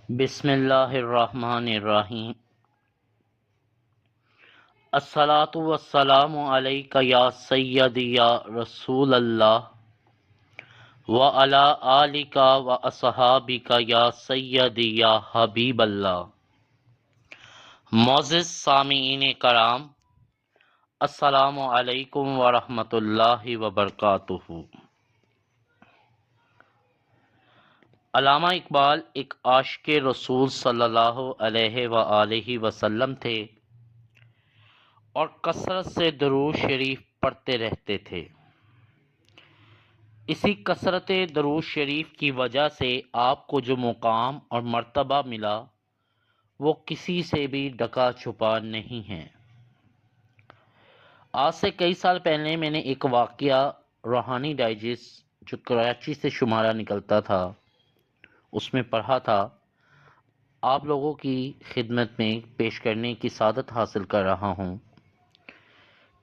بسم اللہ الرحمن الرحیم۔ الصلاۃ والسلام علیک یا سیدی یا رسول اللہ وعلی آلک واصحابک یا سیدی یا حبیب اللہ۔ معزز سامعین کرام، السلام علیکم ورحمۃ اللہ وبرکاتہ۔ علامہ اقبال ایک عاشق رسول صلی اللہ علیہ وآلہ وسلم تھے اور کثرت سے درود شریف پڑھتے رہتے تھے۔ اسی کثرت درود شریف کی وجہ سے آپ کو جو مقام اور مرتبہ ملا وہ کسی سے بھی ڈھکا چھپا نہیں ہے۔ آج سے کئی سال پہلے میں نے ایک واقعہ روحانی ڈائجسٹ جو کراچی سے شمارہ نکلتا تھا اس میں پڑھا تھا، آپ لوگوں کی خدمت میں پیش کرنے کی سعادت حاصل کر رہا ہوں۔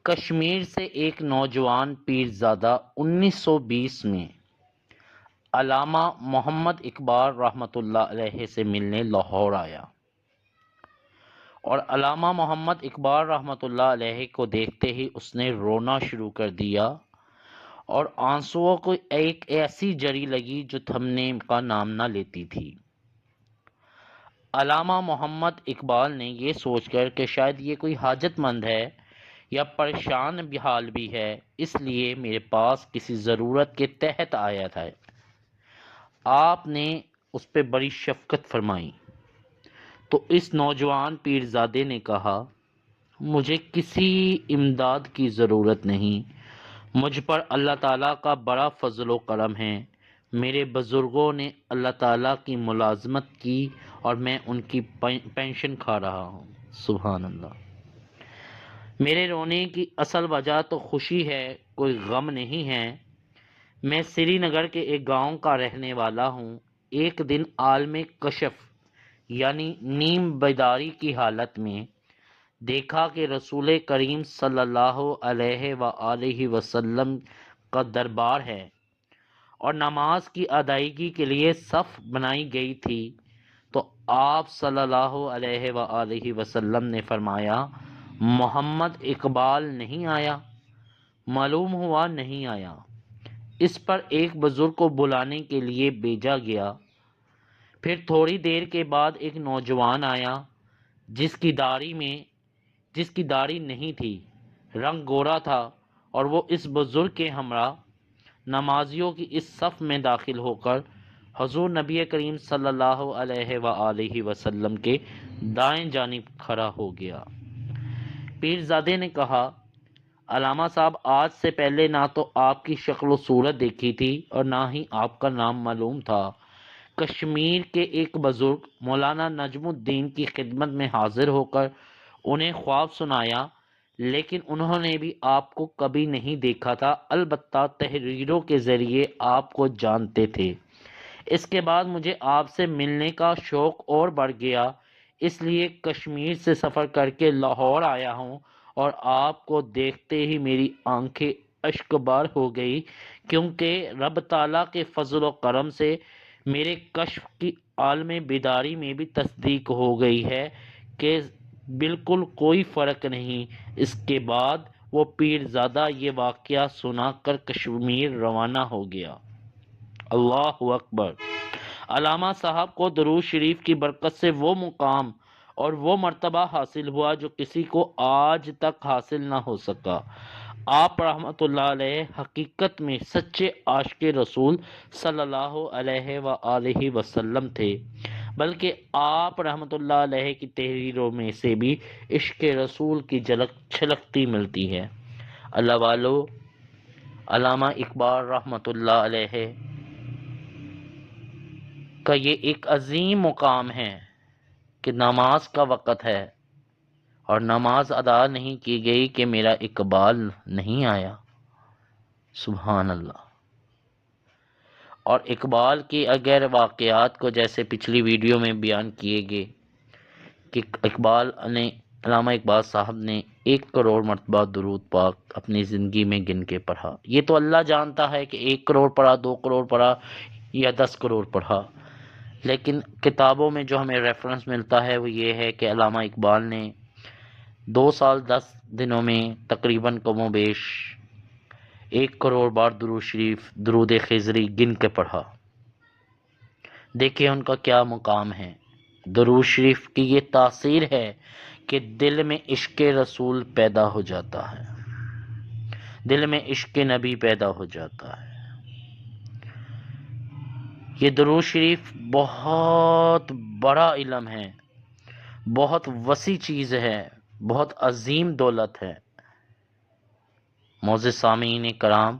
کشمیر سے ایک نوجوان پیرزادہ 1920 میں علامہ محمد اقبال رحمۃ اللہ علیہ سے ملنے لاہور آیا، اور علامہ محمد اقبال رحمۃ اللہ علیہ کو دیکھتے ہی اس نے رونا شروع کر دیا، اور آنسوؤں کو ایک ایسی جری لگی جو تھمنے کا نام نہ لیتی تھی۔ علامہ محمد اقبال نے یہ سوچ کر کہ شاید یہ کوئی حاجت مند ہے یا پریشان حال بھی ہے، اس لیے میرے پاس کسی ضرورت کے تحت آیا تھا، آپ نے اس پہ بڑی شفقت فرمائی۔ تو اس نوجوان پیرزادے نے کہا، مجھے کسی امداد کی ضرورت نہیں، مجھ پر اللہ تعالیٰ کا بڑا فضل و کرم ہے۔ میرے بزرگوں نے اللہ تعالیٰ کی ملازمت کی اور میں ان کی پینشن کھا رہا ہوں۔ سبحان اللہ۔ میرے رونے کی اصل وجہ تو خوشی ہے، کوئی غم نہیں ہے۔ میں سری نگر کے ایک گاؤں کا رہنے والا ہوں۔ ایک دن عالم کشف یعنی نیم بیداری کی حالت میں دیکھا کہ رسول کریم صلی اللہ علیہ وآلہ وسلم کا دربار ہے اور نماز کی ادائیگی کے لیے صف بنائی گئی تھی، تو آپ صلی اللہ علیہ وآلہ وسلم نے فرمایا، محمد اقبال نہیں آیا؟ معلوم ہوا نہیں آیا۔ اس پر ایک بزرگ کو بلانے کے لیے بھیجا گیا۔ پھر تھوڑی دیر کے بعد ایک نوجوان آیا جس کی داڑھی نہیں تھی، رنگ گورا تھا، اور وہ اس بزرگ کے ہمراہ نمازیوں کی اس صف میں داخل ہو کر حضور نبی کریم صلی اللہ علیہ وآلہ وسلم کے دائیں جانب کھڑا ہو گیا۔ پیرزادے نے کہا، علامہ صاحب، آج سے پہلے نہ تو آپ کی شکل و صورت دیکھی تھی اور نہ ہی آپ کا نام معلوم تھا۔ کشمیر کے ایک بزرگ مولانا نجم الدین کی خدمت میں حاضر ہو کر انہیں خواب سنایا، لیکن انہوں نے بھی آپ کو کبھی نہیں دیکھا تھا، البتہ تحریروں کے ذریعے آپ کو جانتے تھے۔ اس کے بعد مجھے آپ سے ملنے کا شوق اور بڑھ گیا، اس لیے کشمیر سے سفر کر کے لاہور آیا ہوں، اور آپ کو دیکھتے ہی میری آنکھیں اشک بار ہو گئی، کیونکہ رب تعالیٰ کے فضل و کرم سے میرے کشف کی عالم بیداری میں بھی تصدیق ہو گئی ہے کہ بالکل کوئی فرق نہیں۔ اس کے بعد وہ پیرزادہ یہ واقعہ سنا کر کشمیر روانہ ہو گیا۔ اللہ اکبر۔ علامہ صاحب کو درود شریف کی برکت سے وہ مقام اور وہ مرتبہ حاصل ہوا جو کسی کو آج تک حاصل نہ ہو سکا۔ آپ رحمۃ اللہ علیہ حقیقت میں سچے عاشق رسول صلی اللہ علیہ وآلہ وسلم تھے، بلکہ آپ رحمۃ اللہ علیہ کی تحریروں میں سے بھی عشق رسول کی جھلک چھلکتی ملتی ہے۔ اللہ والو، علامہ اقبال رحمۃ اللہ علیہ کا یہ ایک عظیم مقام ہے کہ نماز کا وقت ہے اور نماز ادا نہیں کی گئی کہ میرا اقبال نہیں آیا۔ سبحان اللہ۔ اور اقبال کی اگر واقعات کو جیسے پچھلی ویڈیو میں بیان کیے گئے کہ علامہ اقبال صاحب نے 1 کروڑ مرتبہ درود پاک اپنی زندگی میں گن کے پڑھا، یہ تو اللہ جانتا ہے کہ 1 کروڑ پڑھا، 2 کروڑ پڑھا یا 10 کروڑ پڑھا، لیکن کتابوں میں جو ہمیں ریفرنس ملتا ہے وہ یہ ہے کہ علامہ اقبال نے 2 سال 10 دنوں میں تقریباً کم و بیش 1 کروڑ بار درود شریف درود خضری گن کے پڑھا۔ دیکھیں ان کا کیا مقام ہے۔ درود شریف کی یہ تاثیر ہے کہ دل میں عشق رسول پیدا ہو جاتا ہے، دل میں عشق نبی پیدا ہو جاتا ہے۔ یہ درود شریف بہت بڑا علم ہے، بہت وسیع چیز ہے، بہت عظیم دولت ہے۔ معزز سامعین کرام،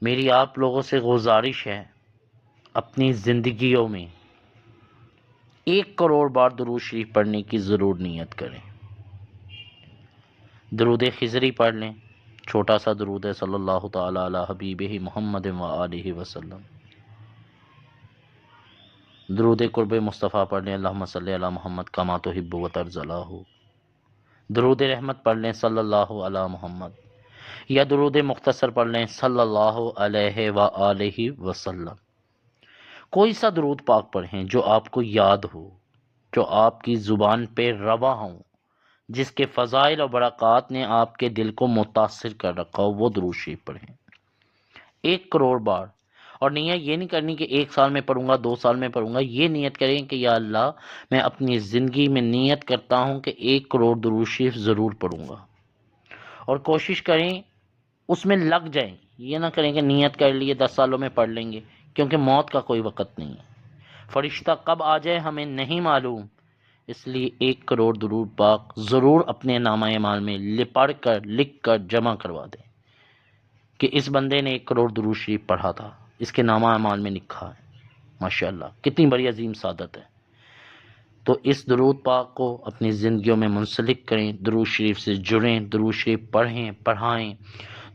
میری آپ لوگوں سے گزارش ہے، اپنی زندگیوں میں 1 کروڑ بار درود شریف پڑھنے کی ضرور نیت کریں۔ درود خضری پڑھ لیں، چھوٹا سا درود ہے، صلی اللہ تعالی علی حبیبہ محمد و آلہ وسلم۔ درود قرب مصطفیٰ پڑھ لیں، اللہم صلی علی محمد کما تحب و ترضیٰ۔ درود رحمت پڑھ لیں، صلی اللہ علی محمد، یا درود مختصر پڑھ لیں، صلی اللہ علیہ وآلہ وسلم۔ کوئی سا درود پاک پڑھیں جو آپ کو یاد ہو، جو آپ کی زبان پہ رواں ہوں، جس کے فضائل اور برکات نے آپ کے دل کو متاثر کر رکھا ہو، وہ درود شریف پڑھیں 1 کروڑ بار۔ اور نیت یہ نہیں کرنی کہ 1 سال میں پڑھوں گا، 2 سال میں پڑھوں گا، یہ نیت کریں کہ یا اللہ میں اپنی زندگی میں نیت کرتا ہوں کہ 1 کروڑ درود شریف ضرور پڑھوں گا، اور کوشش کریں اس میں لگ جائیں۔ یہ نہ کریں کہ نیت کر لیے 10 سالوں میں پڑھ لیں گے، کیونکہ موت کا کوئی وقت نہیں ہے، فرشتہ کب آ جائے ہمیں نہیں معلوم۔ اس لیے 1 کروڑ درود پاک ضرور اپنے نامہ اعمال میں پڑھ کر لکھ کر جمع کروا دیں کہ اس بندے نے 1 کروڑ درود شریف پڑھا تھا، اس کے نامہ اعمال میں لکھا ہے۔ ماشاءاللہ کتنی بڑی عظیم سعادت ہے۔ تو اس درود پاک کو اپنی زندگیوں میں منسلک کریں، درود شریف سے جڑیں، درود شریف پڑھیں، پڑھائیں،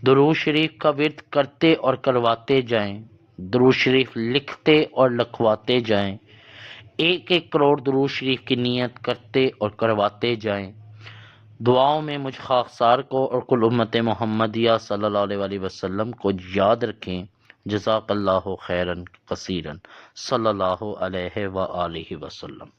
درود شریف کا ورد کرتے اور کرواتے جائیں، درود شریف لکھتے اور لکھواتے جائیں، 1 کروڑ درود شریف کی نیت کرتے اور کرواتے جائیں۔ دعاؤں میں مجھ خاکسار کو اور کل امت محمدیہ صلی اللہ علیہ وآلہ وسلم کو یاد رکھیں۔ جزاک اللہ خیرن کثیرن، صلی اللہ علیہ وآلہ وسلم۔